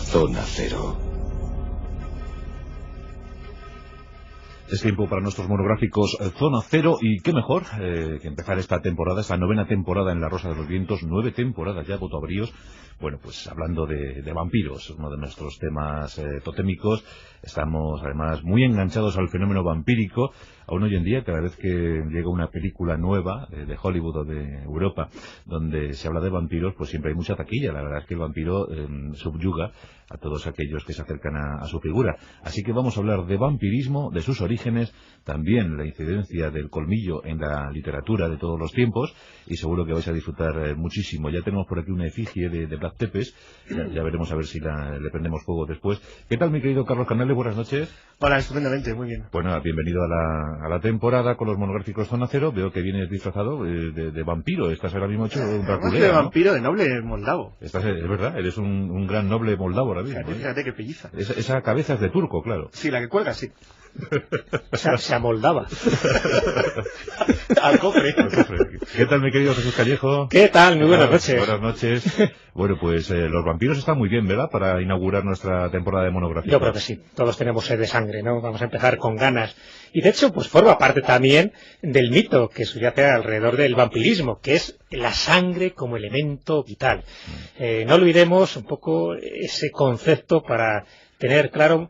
Zona Cero. Es tiempo para nuestros monográficos Zona Cero, y qué mejor que empezar esta temporada, esta 9ª temporada en La Rosa de los Vientos, 9 temporadas ya, Botoabríos. Bueno, pues hablando de vampiros, uno de nuestros temas totémicos. Estamos además muy enganchados al fenómeno vampírico. Aún hoy en día, cada vez que llega una película nueva de Hollywood o de Europa donde se habla de vampiros, pues siempre hay mucha taquilla. La verdad es que el vampiro subyuga a todos aquellos que se acercan a su figura. Así que vamos a hablar de vampirismo, de sus orígenes, también la incidencia del colmillo en la literatura de todos los tiempos, y seguro que vais a disfrutar muchísimo. Ya tenemos por aquí una efigie de Vlad Tepes, ya veremos a ver si le prendemos fuego después. ¿Qué tal, mi querido Carlos Canales? Buenas noches. Hola, estupendamente, muy bien. Bueno, bienvenido a la temporada con los monográficos Zona Cero. Veo que vienes disfrazado de vampiro. Estás ahora mismo hecho un braculea, de vampiro, ¿no? De noble moldavo. Es verdad, eres un gran noble moldavo ahora mismo. Fíjate qué pelliza. Esa cabeza es de turco, claro. Sí, la que cuelga, sí. Se amoldaba al cofre. ¿Qué tal, mi querido Jesús Callejo? ¿Qué tal? Muy buenas noches. Buenas noches. Bueno, pues los vampiros están muy bien, ¿verdad? Para inaugurar nuestra temporada de monográficos. Yo creo que sí. Todos tenemos sed de sangre, ¿no? Vamos a empezar con ganas. Y de hecho, pues forma parte también del mito que subyace alrededor del vampirismo, que es la sangre como elemento vital. No olvidemos un poco ese concepto para tener claro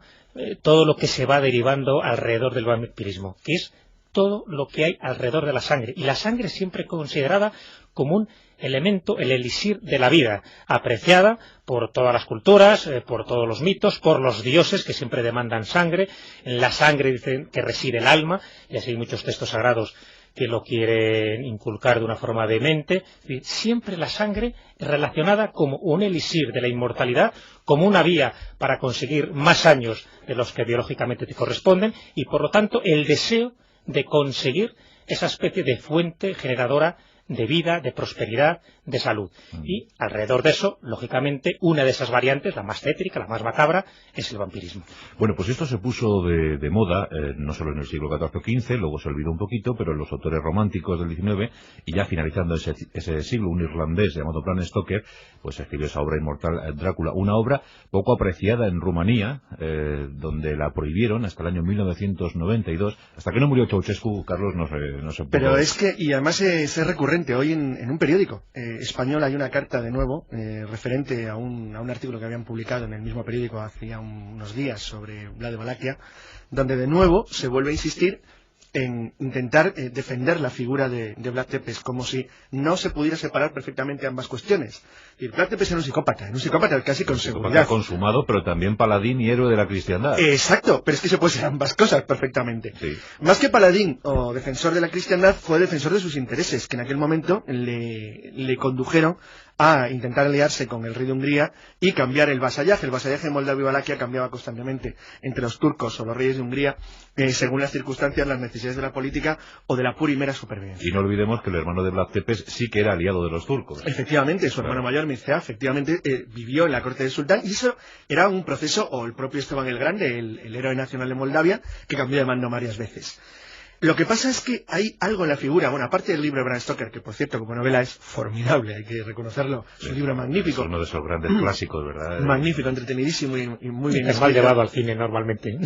todo lo que se va derivando alrededor del vampirismo, que es todo lo que hay alrededor de la sangre. Y la sangre es siempre considerada como un elemento, el elixir de la vida, apreciada por todas las culturas, por todos los mitos, por los dioses que siempre demandan sangre. En la sangre dicen que reside el alma, y así hay muchos textos sagrados que lo quieren inculcar de una forma vehemente. Siempre la sangre es relacionada como un elixir de la inmortalidad, como una vía para conseguir más años de los que biológicamente te corresponden, y por lo tanto el deseo de conseguir esa especie de fuente generadora de vida, de prosperidad, de salud. Y alrededor de eso, lógicamente, una de esas variantes, la más tétrica, la más macabra, es el vampirismo. Bueno, pues esto se puso de moda, no solo en el siglo XIV o XV, luego se olvidó un poquito, pero en los autores románticos del XIX, y ya finalizando ese siglo, un irlandés llamado Bram Stoker, pues escribió esa obra inmortal, Drácula, una obra poco apreciada en Rumanía, donde la prohibieron hasta el año 1992, hasta que no murió Ceausescu. Carlos, no se pudo... Pero es que, y además es recurrente, hoy en un periódico español hay una carta de nuevo referente a un artículo que habían publicado en el mismo periódico hacía unos días sobre Vlad de Valaquia, donde de nuevo se vuelve a insistir en intentar defender la figura de Vlad Tepes, como si no se pudiera separar perfectamente ambas cuestiones. Y Vlad Tepes era un psicópata casi con seguridad. Consumado, pero también paladín y héroe de la cristiandad. Exacto, pero es que se puede ser ambas cosas perfectamente. Sí. Más que paladín o defensor de la cristiandad, fue defensor de sus intereses, que en aquel momento le condujeron a intentar aliarse con el rey de Hungría y cambiar el vasallaje. El vasallaje de Moldavia y Valaquia cambiaba constantemente entre los turcos o los reyes de Hungría, según las circunstancias, las necesidades de la política o de la pura y mera supervivencia. Y no olvidemos que el hermano de Vlad Tepes sí que era aliado de los turcos. Efectivamente, su hermano mayor, Mircea, efectivamente vivió en la corte del sultán, y eso era un proceso, o el propio Esteban el Grande, el héroe nacional de Moldavia, que cambió de mando varias veces. Lo que pasa es que hay algo en la figura, bueno, aparte del libro de Bram Stoker, que por cierto como novela es formidable, hay que reconocerlo, es un libro magnífico. Es uno de esos grandes clásicos, ¿verdad? Magnífico, entretenidísimo y muy bien. Es mal llevado al cine normalmente.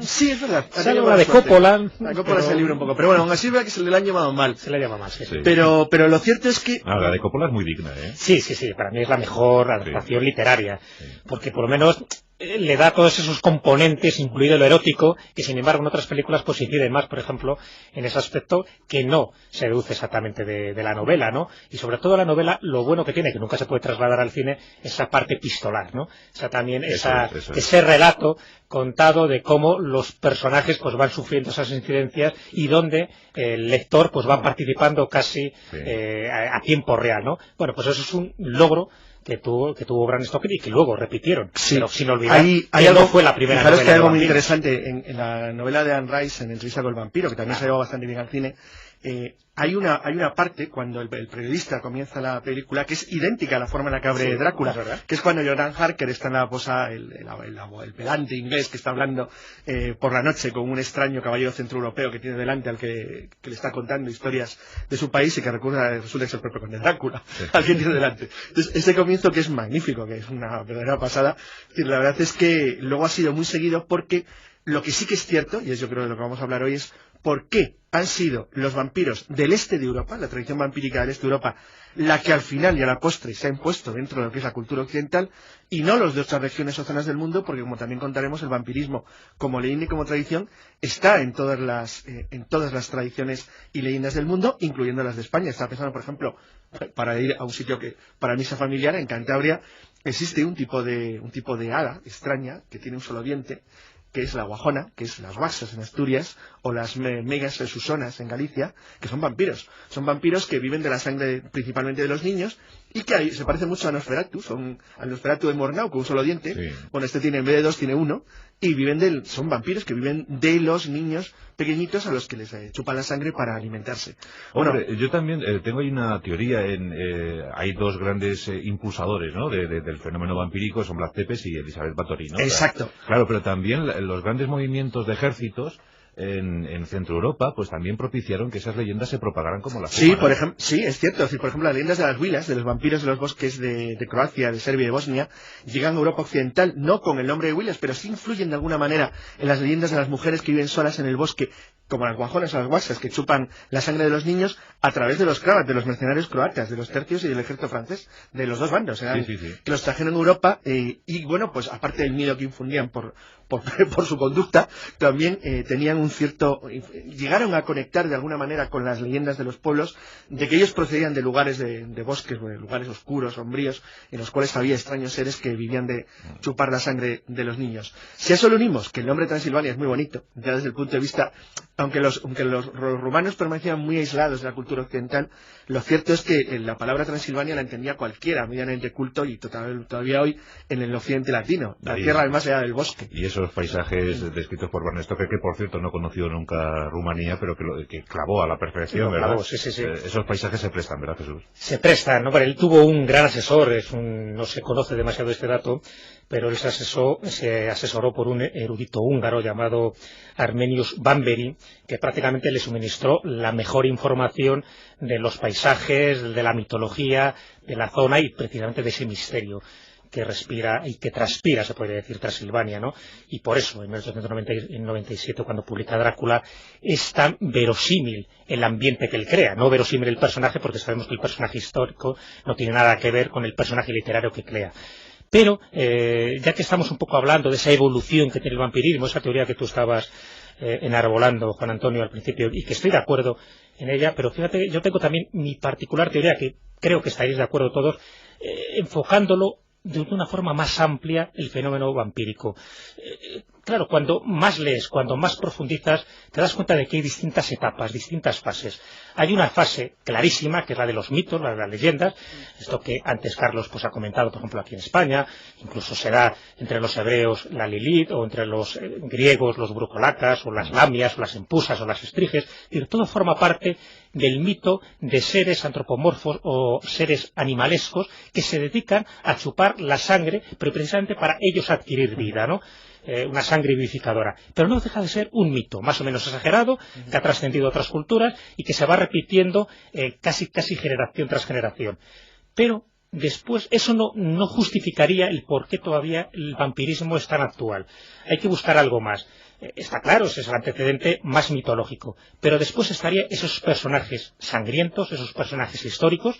Sí, es verdad. Se habla de Coppola. A Coppola se libra un poco, pero bueno, aún así es verdad que se le han llamado mal. Se le llama mal, sí. Pero lo cierto es que... La de Coppola es muy digna, ¿eh? Sí, para mí es la mejor adaptación literaria, porque por lo menos le da todos esos componentes, incluido lo erótico, que sin embargo en otras películas pues inciden más, por ejemplo, en ese aspecto que no se deduce exactamente de la novela, ¿no? Y sobre todo la novela, lo bueno que tiene, que nunca se puede trasladar al cine, esa parte epistolar, ¿no? O sea, también ese relato contado de cómo los personajes pues van sufriendo esas incidencias y donde el lector pues va participando casi a tiempo real, ¿no? Bueno, pues eso es un logro que tuvo Bram Stoker y que luego repitieron, pero sin olvidar que algo, no fue la primera novela. Fijaros que hay algo muy interesante en la novela de Anne Rice, en Entrevista con el vampiro, que también se ha llevado bastante bien al cine. Hay una parte cuando el periodista comienza la película que es idéntica a la forma en la que abre Drácula, que es cuando Jordan Harker está en la posa, el pedante inglés que está hablando por la noche con un extraño caballero centroeuropeo que tiene delante al que le está contando historias de su país y que resulta que es el propio conde Drácula, al que tiene delante. Entonces, ese comienzo que es magnífico, que es una verdadera pasada, la verdad es que luego ha sido muy seguido porque lo que sí que es cierto, y es yo creo de lo que vamos a hablar hoy, es por qué han sido los vampiros del este de Europa, la tradición vampírica del este de Europa, la que al final y a la postre se ha impuesto dentro de lo que es la cultura occidental, y no los de otras regiones o zonas del mundo, porque como también contaremos, el vampirismo como leyenda y como tradición está en todas las tradiciones y leyendas del mundo, incluyendo las de España. Estaba pensando, por ejemplo, para ir a un sitio que para mí es familiar, en Cantabria existe un tipo de hada extraña que tiene un solo diente, que es la guajona, que es las guasas en Asturias, o las megas susonas en Galicia, que son vampiros. Son vampiros que viven de la sangre principalmente de los niños, y que se parece mucho a Nosferatu, a Nosferatu de Mornau, con un solo diente. Sí. Bueno, este tiene, en vez de dos, tiene uno, y son vampiros que viven de los niños pequeñitos a los que les chupan la sangre para alimentarse. Hombre, bueno, yo también tengo ahí una teoría, hay dos grandes impulsadores, ¿no?, del fenómeno vampírico, son Vlad Tepes y Elisabeth Báthory, ¿no? Exacto. Claro, pero también los grandes movimientos de ejércitos en Centro Europa, pues también propiciaron que esas leyendas se propagaran como las sí, por ejemplo, sí, es cierto. Por ejemplo, las leyendas de las huilas, de los vampiros de los bosques de Croacia, de Serbia y de Bosnia, llegan a Europa occidental, no con el nombre de huilas, pero sí influyen de alguna manera en las leyendas de las mujeres que viven solas en el bosque, como las guajonas o las guasas, que chupan la sangre de los niños a través de los croatas, de los mercenarios croatas, de los tercios y del ejército francés, de los dos bandos, que los trajeron a Europa, y bueno, pues aparte del miedo que infundían por su conducta, también tenían un cierto... llegaron a conectar de alguna manera con las leyendas de los pueblos, de que ellos procedían de lugares de bosques, de lugares oscuros, sombríos, en los cuales había extraños seres que vivían de chupar la sangre de los niños. Si a eso le unimos que el nombre Transilvania es muy bonito, ya desde el punto de vista, aunque los rumanos permanecían muy aislados de la cultura occidental, lo cierto es que la palabra Transilvania la entendía cualquiera, medianamente culto, y todavía hoy en el occidente latino, la tierra del más allá del bosque. Y esos paisajes descritos por Bram Stoker, que por cierto no conoció nunca Rumanía, pero que clavó a la perfección, ¿verdad? Claro, sí. Esos paisajes se prestan, ¿verdad, Jesús? Se prestan, ¿no? Pero él tuvo un gran asesor, no se conoce demasiado este dato, pero él se asesoró por un erudito húngaro llamado Armenius Bamberi, que prácticamente le suministró la mejor información de los paisajes, de la mitología, de la zona y precisamente de ese misterio que respira y que transpira, se podría decir, Transilvania, ¿no? Y por eso, en 1897, cuando publica Drácula, es tan verosímil el ambiente que él crea, no verosímil el personaje, porque sabemos que el personaje histórico no tiene nada que ver con el personaje literario que crea. Pero, ya que estamos un poco hablando de esa evolución que tiene el vampirismo, esa teoría que tú estabas enarbolando, Juan Antonio, al principio, y que estoy de acuerdo en ella, pero fíjate, yo tengo también mi particular teoría, que creo que estaréis de acuerdo todos, enfocándolo de una forma más amplia el fenómeno vampírico. Claro, cuando más lees, cuando más profundizas, te das cuenta de que hay distintas etapas, distintas fases. Hay una fase clarísima, que es la de los mitos, la de las leyendas, esto que antes Carlos pues ha comentado, por ejemplo, aquí en España, incluso se da entre los hebreos la Lilith, o entre los griegos los brucolacas, o las lamias, o las empusas, o las estriges, y todo forma parte del mito de seres antropomorfos o seres animalescos que se dedican a chupar la sangre, pero precisamente para ellos adquirir vida, ¿no? Una sangre vivificadora, pero no deja de ser un mito más o menos exagerado, que ha trascendido a otras culturas y que se va repitiendo casi generación tras generación. Pero después eso no justificaría el por qué todavía el vampirismo es tan actual. Hay que buscar algo más. Está claro, ese es el antecedente más mitológico, pero después estarían esos personajes sangrientos, esos personajes históricos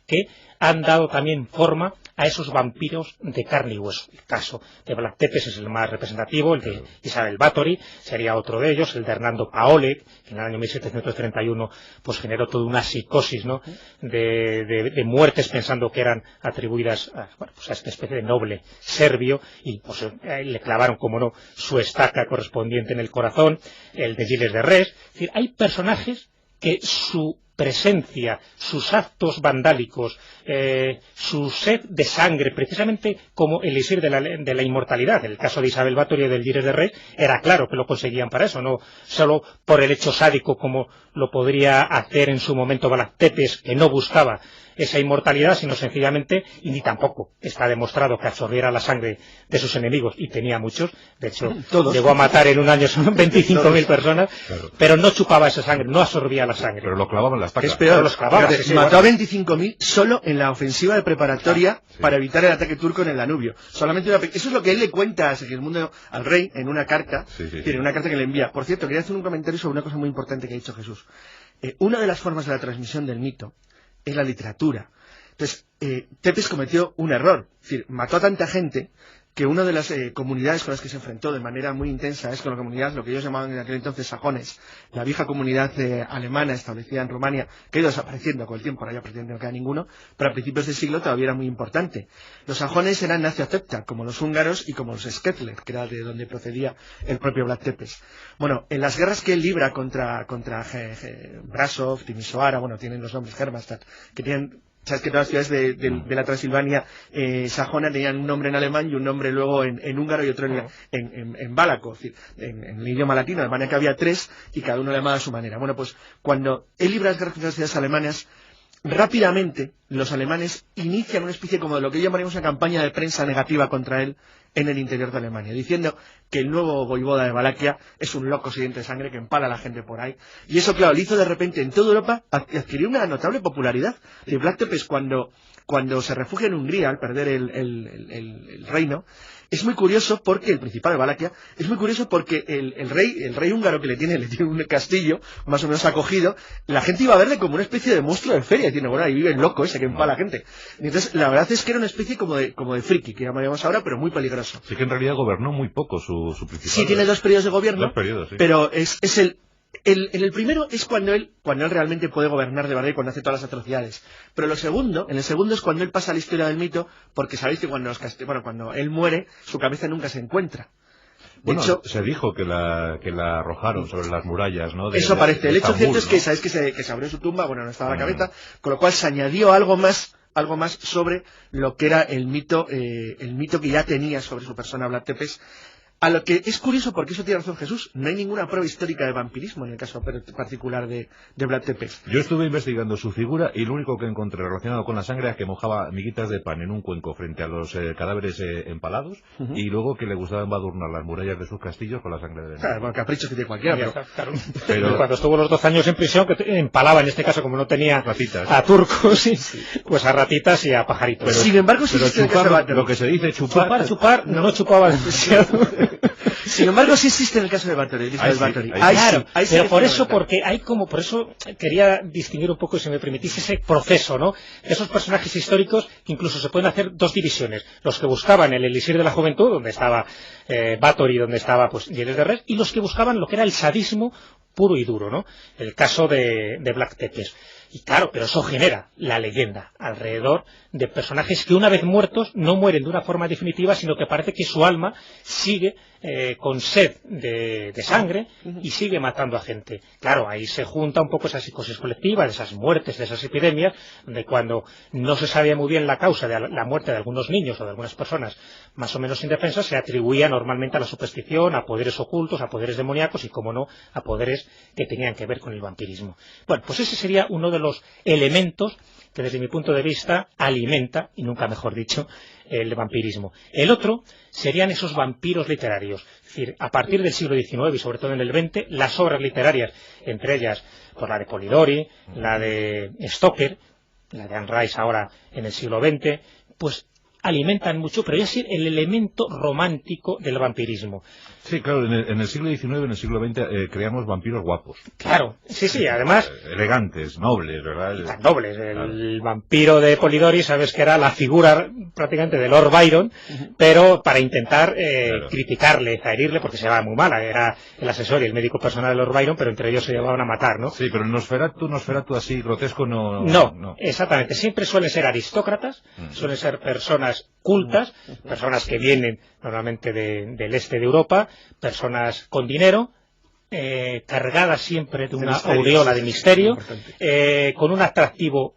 que han dado también forma a esos vampiros de carne y hueso. El caso de Vlad Tepes es el más representativo, el de Isabel Báthory sería otro de ellos, el de Hernando Paole, que en el año 1731 pues generó toda una psicosis, ¿no?, de muertes pensando que eran atribuidas a esta especie de noble serbio, y pues le clavaron, como no, su estaca correspondiente en el corazón, el de Gilles de Res. Es decir, hay personajes que su presencia, sus actos vandálicos, su sed de sangre, precisamente como el elixir de la inmortalidad. En el caso de Isabel Báthory y del Llires de Rey, era claro que lo conseguían para eso, no solo por el hecho sádico como lo podría hacer en su momento Black Tepes, que no buscaba esa inmortalidad, sino sencillamente, y ni tampoco está demostrado que absorbiera la sangre de sus enemigos, y tenía muchos, de hecho, llegó a matar en un año 25.000 personas, claro. Pero no chupaba esa sangre, no absorbía la sangre. Pero lo clavaban en las tacas. Es peor, los clavaba, mató a 25.000 solo en la ofensiva de preparatoria para evitar el ataque turco en el Danubio. Solamente eso es lo que él le cuenta a Segismundo, al rey, en una carta, en una carta que le envía. Por cierto, quería hacer un comentario sobre una cosa muy importante que ha dicho Jesús. Una de las formas de la transmisión del mito es la literatura. Entonces, Tepes cometió un error, es decir, mató a tanta gente que una de las comunidades con las que se enfrentó de manera muy intensa es con la comunidad, lo que ellos llamaban en aquel entonces sajones, la vieja comunidad alemana establecida en Rumania, que ha ido desapareciendo con el tiempo, ahora ya prácticamente no queda ninguno, pero a principios del siglo todavía era muy importante. Los sajones eran nazi-adepta, como los húngaros y como los Skedler, que era de donde procedía el propio Black Tepes. Bueno, en las guerras que él libra contra Brasov, Timisoara, bueno, tienen los nombres Hermannstadt, que tienen... Sabes que todas las ciudades de la Transilvania sajona tenían un nombre en alemán y un nombre luego en húngaro y otro en valaco, es decir, en el idioma latino. En Alemania que había 3 y cada uno le llamaba a su manera. Bueno, pues cuando él libra las guerras contra las ciudades alemanas, rápidamente los alemanes inician una especie como de lo que llamaríamos una campaña de prensa negativa contra él en el interior de Alemania, diciendo que el nuevo voivoda de Valaquia es un loco sediento de sangre que empala a la gente por ahí. Y eso, claro, le hizo de repente en toda Europa adquirir una notable popularidad. De Black Tepes, cuando se refugia en Hungría al perder el reino, es muy curioso porque el principado de Valaquia, es muy curioso porque el rey húngaro que le tiene un castillo más o menos acogido, la gente iba a verle como una especie de monstruo de feria, diciendo, bueno, ahí vive el loco ese que empala a la gente. Y entonces, la verdad es que era una especie como de friki, que llamaríamos ahora, pero muy peligroso. Sí, que en realidad gobernó muy poco su principado. Sí, tiene 2 periodos de gobierno, 2 periodos, sí. Pero es el primero es cuando él realmente puede gobernar de verdad y cuando hace todas las atrocidades. Pero en el segundo es cuando él pasa a la historia del mito, porque sabéis que cuando él muere, su cabeza nunca se encuentra. Bueno, hecho, se dijo que la arrojaron sobre las murallas, ¿no? Eso parece. El hecho cierto es que sabéis que se abrió su tumba, bueno, no estaba la cabeza, con lo cual se añadió algo más sobre lo que era el mito que ya tenía sobre su persona Black Tepes. A lo que es curioso, porque eso tiene razón Jesús, no hay ninguna prueba histórica de vampirismo en el caso particular de Black Tepes. Yo estuve investigando su figura y lo único que encontré relacionado con la sangre es que mojaba miguitas de pan en un cuenco frente a los cadáveres empalados y luego que le gustaba embadurnar las murallas de sus castillos con la sangre de claro, bueno, caprichos que tiene cualquiera, pero cuando estuvo los 12 años en prisión, que empalaba en este caso, como no tenía ratitas, a turcos, pues a ratitas y a pajaritos. Pero, sin embargo, sí existe chupar, el caso de lo que se dice chupar no chupaba demasiado. Sin embargo, sí existe en el caso de Báthory. Claro, pero por eso, por eso quería distinguir un poco, si me permitís, ese proceso, ¿no? Esos personajes históricos que incluso se pueden hacer 2 divisiones. Los que buscaban el elixir de la juventud, donde estaba Báthory, donde estaba pues Llires de Rey, y los que buscaban lo que era el sadismo puro y duro, ¿no? El caso de Black Tepes. Y claro, pero eso genera la leyenda alrededor de personajes que una vez muertos no mueren de una forma definitiva, sino que parece que su alma sigue con sed de sangre y sigue matando a gente. Claro, ahí se junta un poco esa psicosis colectiva, de esas muertes, de esas epidemias, donde cuando no se sabía muy bien la causa de la muerte de algunos niños o de algunas personas más o menos indefensas, se atribuía normalmente a la superstición, a poderes ocultos, a poderes demoníacos y, como no, a poderes que tenían que ver con el vampirismo. Bueno, pues ese sería uno de los elementos que desde mi punto de vista alimenta, y nunca mejor dicho, el vampirismo. El otro serían esos vampiros literarios. Es decir, a partir del siglo XIX y sobre todo en el XX, las obras literarias, entre ellas pues la de Polidori, la de Stoker, la de Anne Rice ahora en el siglo XX, pues alimentan mucho, pero ya es el elemento romántico del vampirismo. Sí, claro, en el siglo XIX, en el siglo XX creamos vampiros guapos. Claro, sí, además... elegantes, nobles, ¿verdad? Tan nobles. El vampiro de Polidori, sabes que era la figura prácticamente de Lord Byron, pero para intentar criticarle, herirle, porque se llevaba muy mala. Era el asesor y el médico personal de Lord Byron, pero entre ellos se llevaban a matar, ¿no? Sí, pero Nosferatu así grotesco no... No, exactamente. Siempre suelen ser aristócratas, suelen ser personas cultas, personas que vienen normalmente del este de Europa, personas con dinero, cargada siempre de una aureola de misterio, con un atractivo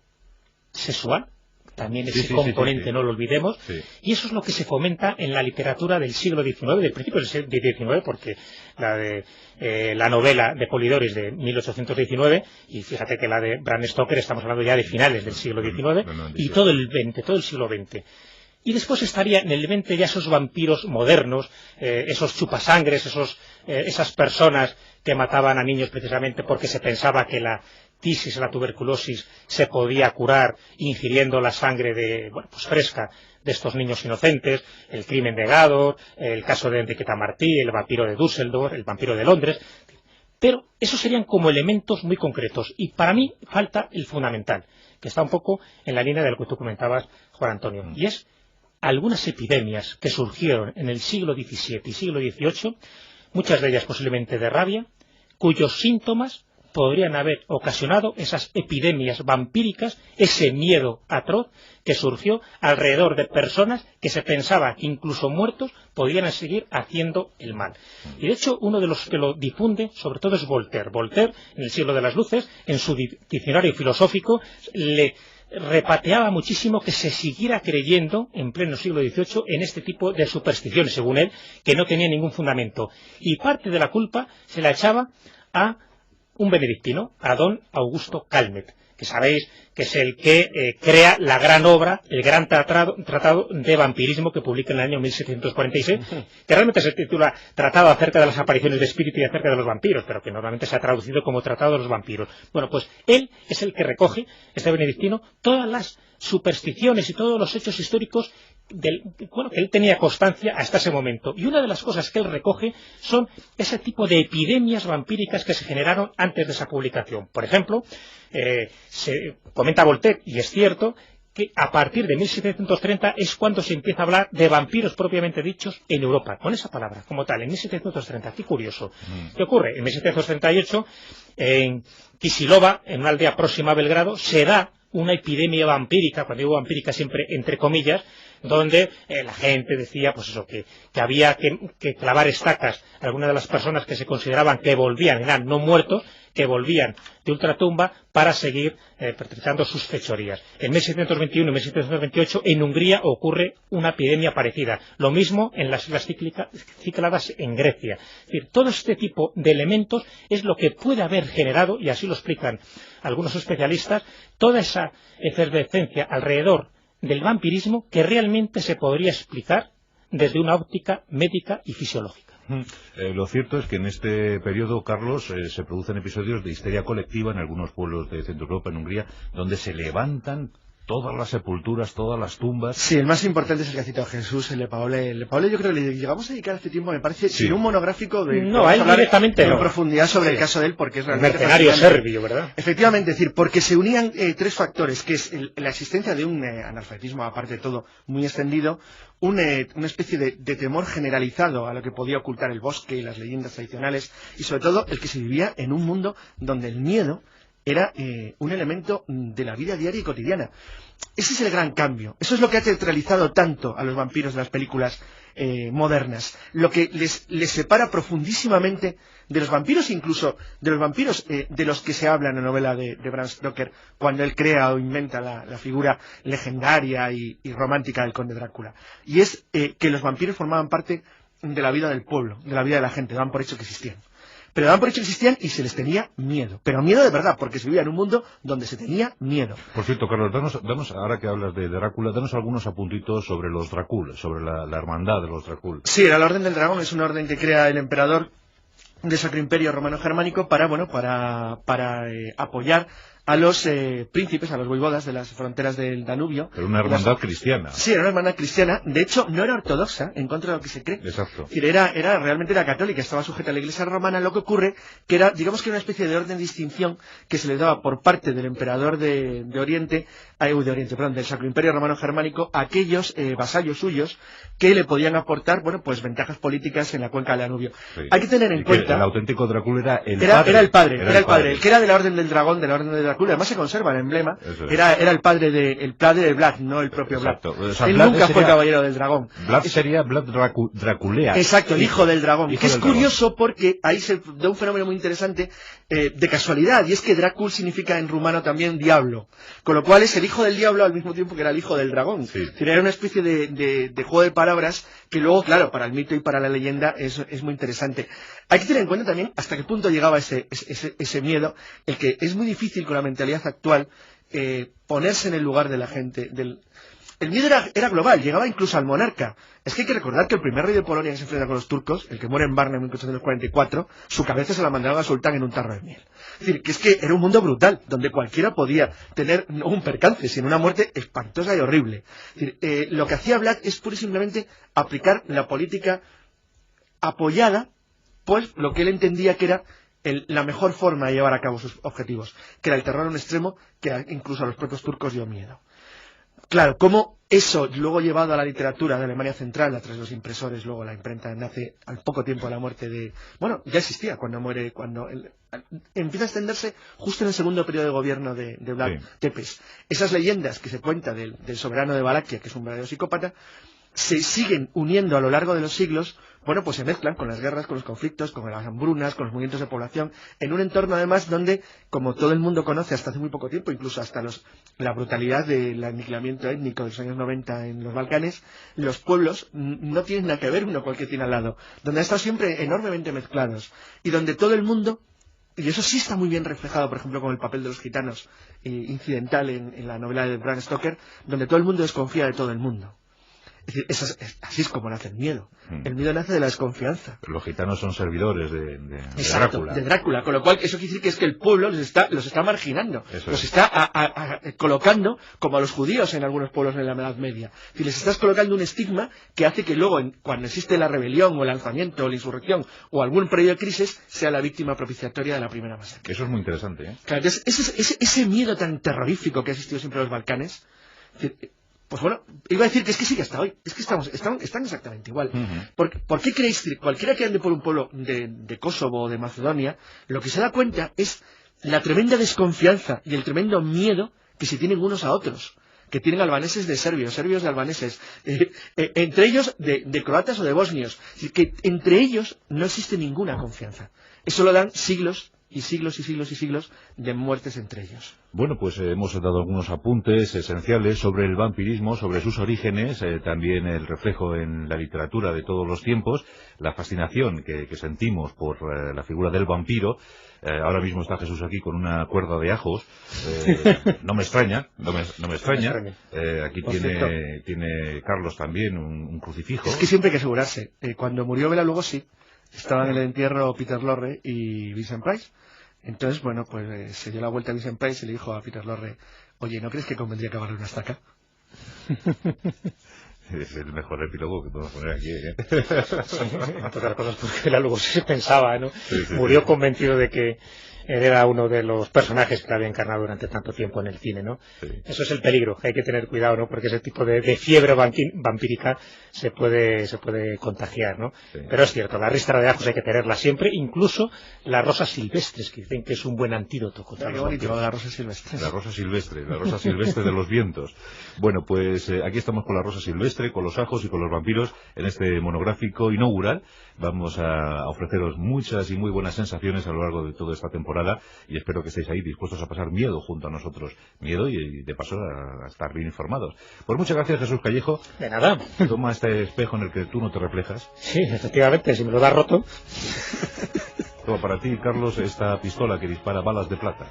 sexual, también ese componente no lo olvidemos, y eso es lo que se fomenta en la literatura del siglo XIX, del principio del siglo XIX, porque la novela de Polidori de 1819, y fíjate que la de Bram Stoker estamos hablando ya de finales del siglo XIX, y todo el siglo XX. Y después estaría en el XX ya esos vampiros modernos, esos chupasangres, esas personas que mataban a niños precisamente porque se pensaba que la tisis, la tuberculosis, se podía curar ingiriendo la sangre fresca de estos niños inocentes, el crimen de Gador, el caso de Enriqueta Martí, el vampiro de Düsseldorf, el vampiro de Londres. Pero esos serían como elementos muy concretos. Y para mí falta el fundamental, que está un poco en la línea de lo que tú comentabas, Juan Antonio, y es algunas epidemias que surgieron en el siglo XVII y siglo XVIII, muchas de ellas posiblemente de rabia, cuyos síntomas podrían haber ocasionado esas epidemias vampíricas, ese miedo atroz que surgió alrededor de personas que se pensaba que incluso muertos podían seguir haciendo el mal. Y de hecho uno de los que lo difunde sobre todo es Voltaire. Voltaire, en el siglo de las luces, en su diccionario filosófico, le repateaba muchísimo que se siguiera creyendo en pleno siglo XVIII en este tipo de supersticiones, según él, que no tenía ningún fundamento. Y parte de la culpa se la echaba a un benedictino, a don Augusto Calmet, que sabéis que es el que crea la gran obra, el gran tratado de vampirismo que publica en el año 1746, que realmente se titula Tratado acerca de las apariciones de espíritu y acerca de los vampiros, pero que normalmente se ha traducido como Tratado de los vampiros. Bueno, pues él es el que recoge, este benedictino, todas las supersticiones y todos los hechos históricos que él tenía constancia hasta ese momento. Y una de las cosas que él recoge son ese tipo de epidemias vampíricas que se generaron antes de esa publicación. Por ejemplo, se comenta Voltaire, y es cierto, que a partir de 1730 es cuando se empieza a hablar de vampiros propiamente dichos en Europa, con esa palabra, como tal, en 1730. Qué curioso. ¿Qué ocurre? En 1738, en Kisilova, en una aldea próxima a Belgrado, se da una epidemia vampírica, cuando digo vampírica siempre entre comillas, donde la gente decía pues eso, que había que clavar estacas a algunas de las personas que se consideraban que volvían, eran no muertos, que volvían de ultratumba para seguir perpetrando sus fechorías. En 1721 y 1728 en Hungría ocurre una epidemia parecida. Lo mismo en las Cícladas en Grecia. Es decir, todo este tipo de elementos es lo que puede haber generado, y así lo explican algunos especialistas, toda esa efervescencia alrededor del vampirismo que realmente se podría explicar desde una óptica médica y fisiológica. Lo cierto es que en este periodo, Carlos, se producen episodios de histeria colectiva en algunos pueblos de Centro Europa, en Hungría, donde se levantan todas las sepulturas, todas las tumbas. Sí, el más importante es el que ha citado Jesús, el de Paole. El de Paole yo creo que le llegamos a dedicar hace tiempo, me parece, sin un monográfico de... No, a él directamente en profundidad sobre el caso de él, porque es realmente... Mercenario serbio, ¿verdad? Efectivamente, es decir, porque se unían tres factores, que es la existencia de un analfabetismo, aparte de todo, muy extendido, una especie de temor generalizado a lo que podía ocultar el bosque y las leyendas tradicionales, y sobre todo el que se vivía en un mundo donde el miedo era un elemento de la vida diaria y cotidiana. Ese es el gran cambio. Eso es lo que ha teatralizado tanto a los vampiros de las películas modernas. Lo que les separa profundísimamente de los vampiros, incluso de los vampiros de los que se habla en la novela de Bram Stoker, cuando él crea o inventa la figura legendaria y romántica del conde Drácula. Y es que los vampiros formaban parte de la vida del pueblo, de la vida de la gente, daban por hecho que existían. Pero daban por hecho que existían y se les tenía miedo. Pero miedo de verdad, porque se vivía en un mundo donde se tenía miedo. Por cierto, Carlos, danos ahora que hablas de Drácula, danos algunos apuntitos sobre los Drácula, sobre la hermandad de los Drácula. Sí, la Orden del Dragón es una orden que crea el emperador del Sacro Imperio Romano-Germánico para apoyar a los príncipes, a los voivodas de las fronteras del Danubio. Era una hermandad cristiana. Sí, era una hermandad cristiana. De hecho, no era ortodoxa, en contra de lo que se cree. Exacto. Es decir, realmente era católica, estaba sujeta a la Iglesia romana. Lo que ocurre que era, digamos que era una especie de orden de distinción que se le daba por parte del emperador del Sacro Imperio Romano-Germánico a aquellos vasallos suyos que le podían aportar, pues ventajas políticas en la cuenca del Danubio. Hay que tener en cuenta... El auténtico Drácula era el padre. Era el padre, el que era de la Orden del Dragón, de la Orden de Drácula, Drácula, además se conserva el emblema, Eso es. era el padre de Vlad, no el propio Vlad. Exacto. O sea, Él Vlad nunca fue sería- caballero del dragón. Vlad sería Vlad Draculea. Exacto, el hijo del dragón. Hijo Que es del dragón. curioso porque ahí se da un fenómeno muy interesante de casualidad, y es que Drácul significa en rumano también diablo, con lo cual es el hijo del diablo al mismo tiempo que era el hijo del dragón. Sí. Es decir, era una especie de juego de palabras que luego, claro, para el mito y para la leyenda es muy interesante. Hay que tener en cuenta también hasta qué punto llegaba ese miedo, el que es muy difícil con la mentalidad actual ponerse en el lugar de la gente. El miedo era global, llegaba incluso al monarca. Es que hay que recordar que el primer rey de Polonia que se enfrenta con los turcos, el que muere en Varna en 1844, su cabeza se la mandaron al sultán en un tarro de miel. Es decir, que es que era un mundo brutal, donde cualquiera podía tener no un percance, sino una muerte espantosa y horrible. Es decir, lo que hacía Vlad es pura y simplemente aplicar la política apoyada, pues lo que él entendía que era la mejor forma de llevar a cabo sus objetivos, que era el terror a un extremo que incluso a los propios turcos dio miedo. Claro, cómo eso, luego llevado a la literatura de Alemania Central, a través de los impresores, luego la imprenta nace al poco tiempo de la muerte de... Bueno, ya existía cuando muere, empieza a extenderse justo en el segundo periodo de gobierno de Vlad Tepes. Esas leyendas que se cuentan del soberano de Valaquia, que es un verdadero psicópata, se siguen uniendo a lo largo de los siglos, bueno, pues se mezclan con las guerras, con los conflictos, con las hambrunas, con los movimientos de población, en un entorno además donde, como todo el mundo conoce hasta hace muy poco tiempo, incluso hasta la brutalidad del aniquilamiento étnico de los años 90 en los Balcanes, los pueblos no tienen nada que ver uno con el que tiene al lado, donde han estado siempre enormemente mezclados, y donde todo el mundo, y eso sí está muy bien reflejado, por ejemplo, con el papel de los gitanos, incidental en la novela de Bram Stoker, donde todo el mundo desconfía de todo el mundo. Es decir, así es como nace el miedo. El miedo nace de la desconfianza. Los gitanos son servidores de Exacto, Drácula. de Drácula, con lo cual eso quiere decir que es que el pueblo los está marginando, Eso los es. está colocando como a los judíos en algunos pueblos en la Edad Media. Es decir, les estás colocando un estigma que hace que luego, cuando existe la rebelión o el alzamiento o la insurrección o algún periodo de crisis, sea la víctima propiciatoria de la primera masacre. Eso es muy interesante, ¿eh? Claro, entonces, ese miedo tan terrorífico que ha existido siempre en los Balcanes, pues bueno, iba a decir que es que sigue hasta hoy, es que están exactamente igual. ¿Por qué creéis que cualquiera que ande por un pueblo de Kosovo o de Macedonia, lo que se da cuenta es la tremenda desconfianza y el tremendo miedo que se tienen unos a otros, que tienen albaneses de serbios, serbios de albaneses, entre ellos de croatas o de bosnios, que entre ellos no existe ninguna confianza. Eso lo dan siglos y siglos y siglos y siglos de muertes entre ellos. Bueno, pues hemos dado algunos apuntes esenciales sobre el vampirismo, sobre sus orígenes, también el reflejo en la literatura de todos los tiempos, la fascinación que sentimos por la figura del vampiro. Ahora mismo está Jesús aquí con una cuerda de ajos. No me extraña, no me extraña. Aquí tiene Carlos también un crucifijo. Es que siempre hay que asegurarse. Cuando murió Bela Lugosi, estaban en el entierro Peter Lorre y Vincent Price. Entonces, bueno, pues se dio la vuelta a Vincent Price y le dijo a Peter Lorre: oye, ¿no crees que convendría cavarle una estaca? Es el mejor epílogo que podemos poner aquí, ¿eh? Entre otras cosas porque Bela Lugosi pensaba, ¿no? Sí, Murió convencido de que era uno de los personajes que había encarnado durante tanto tiempo en el cine, ¿no? Sí. Eso es el peligro, hay que tener cuidado, ¿no? Porque ese tipo de fiebre vampírica se puede contagiar, ¿no? Sí. Pero es cierto, la ristra de ajos hay que tenerla siempre, incluso las rosas silvestres, que dicen que es un buen antídoto contra Qué los bonito, vampiros. la rosa silvestre. La rosa silvestre de los vientos. Bueno, pues aquí estamos con la rosa silvestre, con los ajos y con los vampiros en este monográfico inaugural. Vamos a ofreceros muchas y muy buenas sensaciones a lo largo de toda esta temporada y espero que estéis ahí dispuestos a pasar miedo junto a nosotros. Miedo y de paso a estar bien informados. Pues muchas gracias, Jesús Callejo. De nada. Toma este espejo en el que tú no te reflejas. Sí, efectivamente, si me lo da roto. Toma para ti, Carlos, esta pistola que dispara balas de plata.